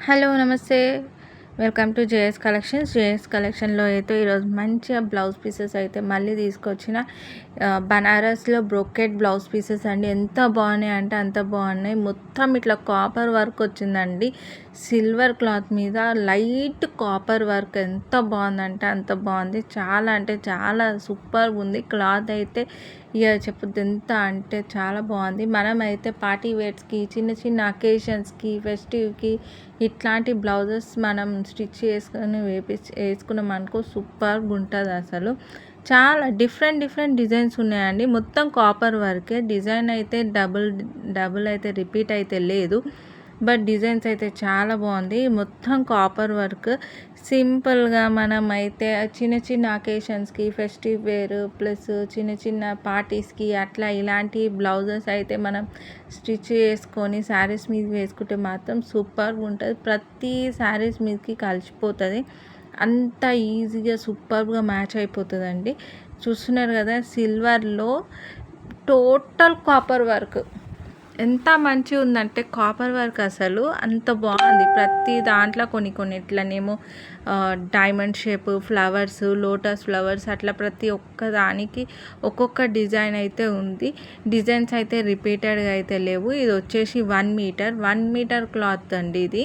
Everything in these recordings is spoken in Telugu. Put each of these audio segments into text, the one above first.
హలో నమస్తే. Welcome to JS collections. JS కలెక్షన్లో అయితే ఈరోజు మంచిగా బ్లౌజ్ పీసెస్ అయితే మళ్ళీ తీసుకొచ్చిన బనారస్లో బ్రోకెట్ బ్లౌజ్ పీసెస్ అండి. ఎంత బాగున్నాయి అంటే అంత బాగున్నాయి. మొత్తం ఇట్లా కాపర్ వర్క్ వచ్చిందండి. సిల్వర్ క్లాత్ మీద లైట్ కాపర్ వర్క్ ఎంత బాగుందంటే అంత బాగుంది. చాలా అంటే చాలా సూపర్ ఉంది. క్లాత్ అయితే ఇక చెప్పొద్దు, ఎంత అంటే చాలా బాగుంది. మనమైతే పార్టీ వేర్స్కి, చిన్న చిన్న అకేషన్స్కి, ఫెస్టివ్కి ఇట్లాంటి బ్లౌజెస్ మనం స్టిచ్ చేసుకొని వేసుకున్నాం అనుకో సూపర్గా ఉంటుంది అసలు. చాలా డిఫరెంట్ డిజైన్స్ ఉన్నాయండి. మొత్తం కాపర్ వర్కే. డిజైన్ అయితే డబుల్ అయితే రిపీట్ అయితే లేదు, బట్ డిజైన్స్ అయితే చాలా బాగుంది. మొత్తం కాపర్ వర్క్. సింపుల్గా మనం అయితే చిన్న చిన్న అకేషన్స్కి, ఫెస్టివ్ వేర్ ప్లస్ చిన్న చిన్న పార్టీస్కి అట్లా ఇలాంటి బ్లౌజెస్ అయితే మనం స్టిచ్ చేసుకొని శారీస్ మీద వేసుకుంటే మాత్రం సూపర్గా ఉంటుంది. ప్రతి శారీస్ మీదకి కలిసిపోతుంది. అంత ఈజీగా సూపర్గా మ్యాచ్ అయిపోతుందండి. చూస్తున్నారు కదా, సిల్వర్లో టోటల్ కాపర్ వర్క్ ఎంత మంచిగా ఉందంటే కాపర్ వర్క్ అసలు అంత బాగుంది. ప్రతి దాంట్లో కొన్ని ఇట్లనేమో diamond shape flowers, lotus flowers అట్లా ప్రతి ఒక్క దానికి ఒక్కొక్క డిజైన్ అయితే ఉంది. డిజైన్స్ అయితే రిపీటెడ్గా అయితే లేవు. ఇది వచ్చేసి 1 మీటర్ క్లాత్ అండి. ఇది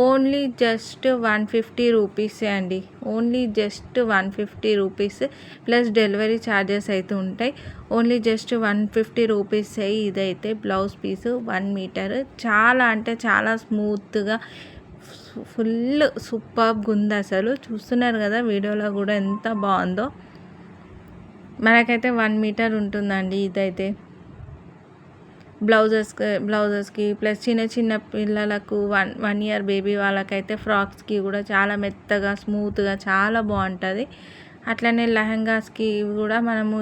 ఓన్లీ జస్ట్ 150 రూపీసే అండి. Only just 150 rupees plus delivery charges అయితే ఉంటాయి. ఓన్లీ జస్ట్ 150 రూపీసే. ఇదైతే బ్లౌజ్ పీసు 1 మీటర్. చాలా అంటే చాలా స్మూత్గా ఫుల్ సూపర్గా ఉంది అసలు. చూస్తున్నారు కదా వీడియోలో కూడా ఎంత బాగుందో. మనకైతే 1 మీటర్ ఉంటుందండి ఇదైతే. బ్లౌజెస్కి ప్లస్ చిన్న పిల్లలకు 1 ఇయర్ బేబీ వాళ్ళకైతే ఫ్రాక్స్కి కూడా చాలా మెత్తగా స్మూత్గా చాలా బాగుంటుంది. అట్లనే లెహంగాస్కి కూడా మనము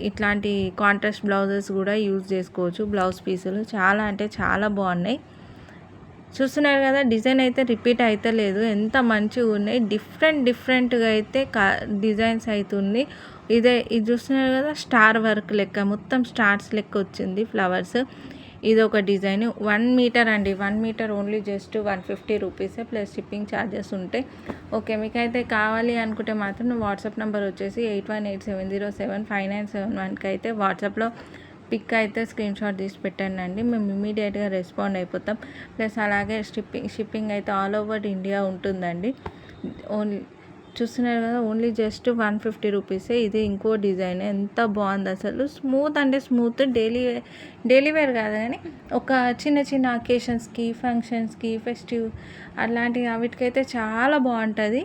ఇట్లాంటి కాంట్రాస్ట్ బ్లౌజెస్ కూడా యూజ్ చేసుకోవచ్చు. బ్లౌజ్ పీసులు చాలా అంటే చాలా బాగున్నాయి. చూస్తున్నారు కదా, డిజైన్ అయితే రిపీట్ అయితే లేదు. ఎంత మంచిగా ఉన్నాయి. డిఫరెంట్గా అయితే డిజైన్స్ అవుతుంది. ఇది చూస్తున్నారు కదా, స్టార్ వర్క్ లెక్క మొత్తం స్టార్స్ లెక్క వచ్చింది ఫ్లవర్స్. ఇది ఒక డిజైన్. 1 మీటర్ అండి. 1 మీటర్ ఓన్లీ జస్ట్ 150 రూపీసే ప్లస్ షిప్పింగ్ ఛార్జెస్ ఉంటాయి. ఓకే, మీకైతే కావాలి అనుకుంటే మాత్రం వాట్సాప్ నెంబర్ వచ్చేసి 8187075971కి అయితే వాట్సాప్లో పిక్ అయితే స్క్రీన్ షాట్ తీసి పెట్టండి. మేము ఇమీడియట్గా రెస్పాండ్ అయిపోతాం. ప్లస్ అలాగే షిప్పింగ్ అయితే ఆల్ ఓవర్ ఇండియా ఉంటుందండి. ఓన్లీ చూస్తున్నారు కదా, ఓన్లీ జస్ట్ 150 రూపీసే. ఇది ఇంకో డిజైన్. ఎంత బాగుంది అసలు. స్మూత్ అంటే స్మూత్. డైలీ వేర్ కాదు కానీ ఒక చిన్న అకేషన్స్కి, ఫంక్షన్స్కి, ఫెస్టివ్ అలాంటి వాటికైతే చాలా బాగుంటుంది.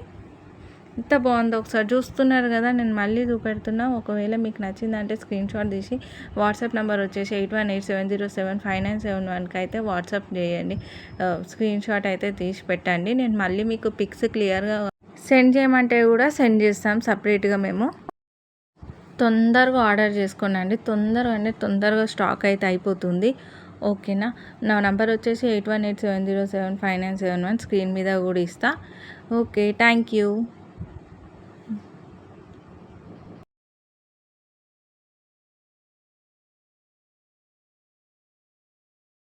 ఎంత బాగుందో ఒకసారి చూస్తున్నారు కదా. నేను మళ్ళీ చూపెడుతున్నా. ఒకవేళ మీకు నచ్చిందంటే స్క్రీన్ షాట్ తీసి వాట్సాప్ నెంబర్ వచ్చేసి 8187075971కి అయితే వాట్సాప్ చేయండి. స్క్రీన్ షాట్ అయితే తీసి పెట్టండి. నేను మళ్ళీ మీకు పిక్స్ క్లియర్గా సెండ్ చేయమంటే కూడా సెండ్ చేస్తాం సపరేట్గా మేము. తొందరగా ఆర్డర్ చేసుకోండి. తొందరగా స్టాక్ అయితే అయిపోతుంది. ఓకేనా. నా నెంబర్ వచ్చేసి 8187075971 స్క్రీన్ మీద కూడా ఇస్తా. Okay, thank you.